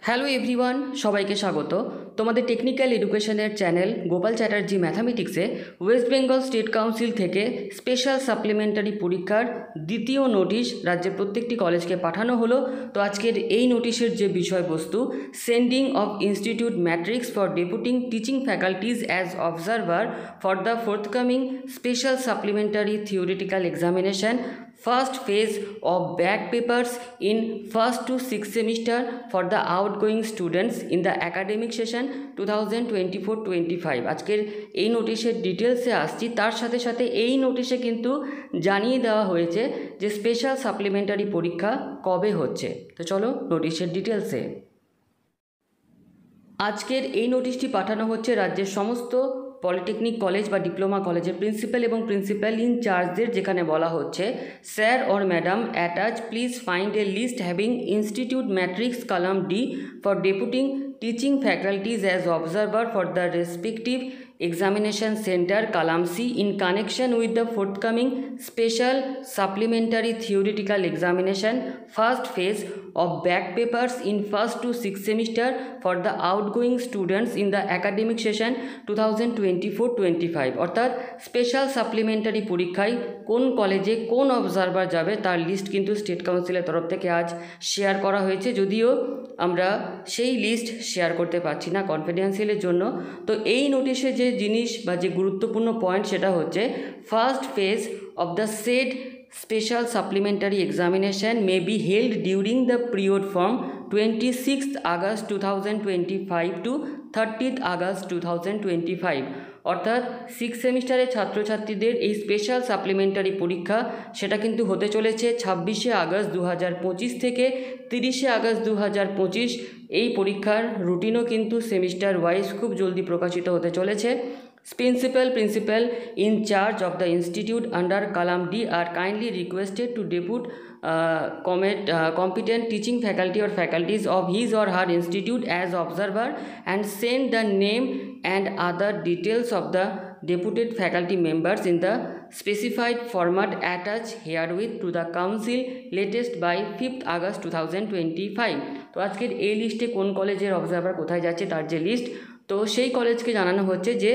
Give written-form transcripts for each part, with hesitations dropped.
Hello everyone, সবাইকে স্বাগত তোমাদের টেকনিক্যাল এডুকেশনের চ্যানেল গোপাল চ্যাটার্জি ম্যাথামেটিক্সে ওয়েস্ট বেঙ্গল স্টেট কাউন্সিল থেকে স্পেশাল সাপ্লিমেন্টারি পরীক্ষার দ্বিতীয় নোটিশ রাজ্যের প্রত্যেকটি কলেজকে পাঠানো হলো। তো আজকের এই নোটিশের যে বিষয়বস্তু, sending of institute matrix for deputing teaching faculties as observer for the forthcoming special supplementary theoretical examination first phase of back papers in first to sixth semester for the outgoing students in the academic session 2024-25। আজকের এই নোটিশের ডিটেলসে আসছি। তার সাথে সাথে এই নোটিশে কিন্তু জানিয়ে দেওয়া হয়েছে যে স্পেশাল সাপ্লিমেন্টারি পরীক্ষা কবে হচ্ছে। তো চলো নোটিশের ডিটেলসে। আজকের এই নোটিশটি পাঠানো হচ্ছে রাজ্যের সমস্ত পলিটেকনিক কলেজ বা ডিপ্লোমা কলেজের প্রিন্সিপাল এবং প্রিন্সিপাল ইনচার্জদের, যেখানে বলা হচ্ছে, sir or madam attach please find a list having institute matrix column D for deputing teaching faculties as observer for the respective examination center column C in connection with the forthcoming special supplementary theoretical examination first phase of back papers in first to sixth semester for the outgoing students in the academic session 2024-25। অর্থাৎ special supplementary পরীক্ষায় কোন কলেজে কোন observer যাবে তার list কিন্তু state কাউন্সিলের তরফ থেকে আজ শেয়ার করা হয়েছে, যদিও আমরা সেই লিস্ট শেয়ার করতে পারছি না কনফিডেন্সিয়ালের জন্য। তো এই নোটিশে যে জিনিস বা যে গুরুত্বপূর্ণ পয়েন্ট সেটা হচ্ছে, first phase of the said special supplementary examination may be held during the period from 26 August 2025 to 30 August 2025। অর্থাৎ সিক্স সেমিস্টারের ছাত্রছাত্রীদের এই স্পেশাল সাপ্লিমেন্টারি পরীক্ষা সেটা কিন্তু হতে চলেছে 26শে আগস্ট 2025 থেকে 30শে আগস্ট 2025। এই পরীক্ষার রুটিনও কিন্তু সেমিস্টার ওয়াইজ খুব জলদি প্রকাশিত হতে চলেছে। Principal in charge of the institute under column D are kindly requested to depute competent teaching faculty or faculties of his or her institute as observer and send the name and other details of the deputed faculty members in the specified format attached herewith to the council latest by 5th August 2025। তো আজকের এই লিস্টে কোন কলেজের observer কোথায় যাচ্ছে তার যে লিস্ট, তো সেই কলেজকে জানানো হচ্ছে যে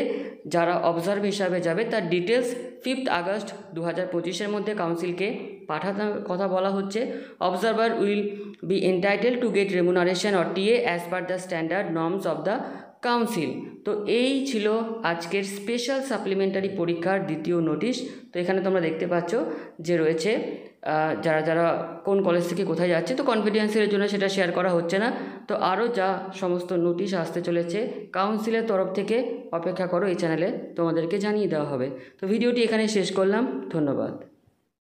যারা অবজার্ভ হিসাবে যাবে তার ডিটেলস 5th আগস্ট 2025-এর মধ্যে কাউন্সিলকে পাঠানোর কথা বলা হচ্ছে। Observer will be entitle to get remuneration or TA as per the standard norms of the council. তো এই ছিল আজকের স্পেশাল সাপ্লিমেন্টারি পরীক্ষার দ্বিতীয় নোটিশ। তো এখানে তোমরা দেখতে পাচ্ছ যে রয়েছে যারা যারা কোন কলেজ থেকে কোথায় যাচ্ছে। তো কনফিডেন্সিয়ালের জন্য সেটা শেয়ার করা হচ্ছে না। তো আরও যা সমস্ত নোটিশ আসতে চলেছে কাউন্সিলের তরফ থেকে অপেক্ষা করো, এই চ্যানেলে তোমাদেরকে জানিয়ে দেওয়া হবে। তো ভিডিওটি এখানে শেষ করলাম, ধন্যবাদ।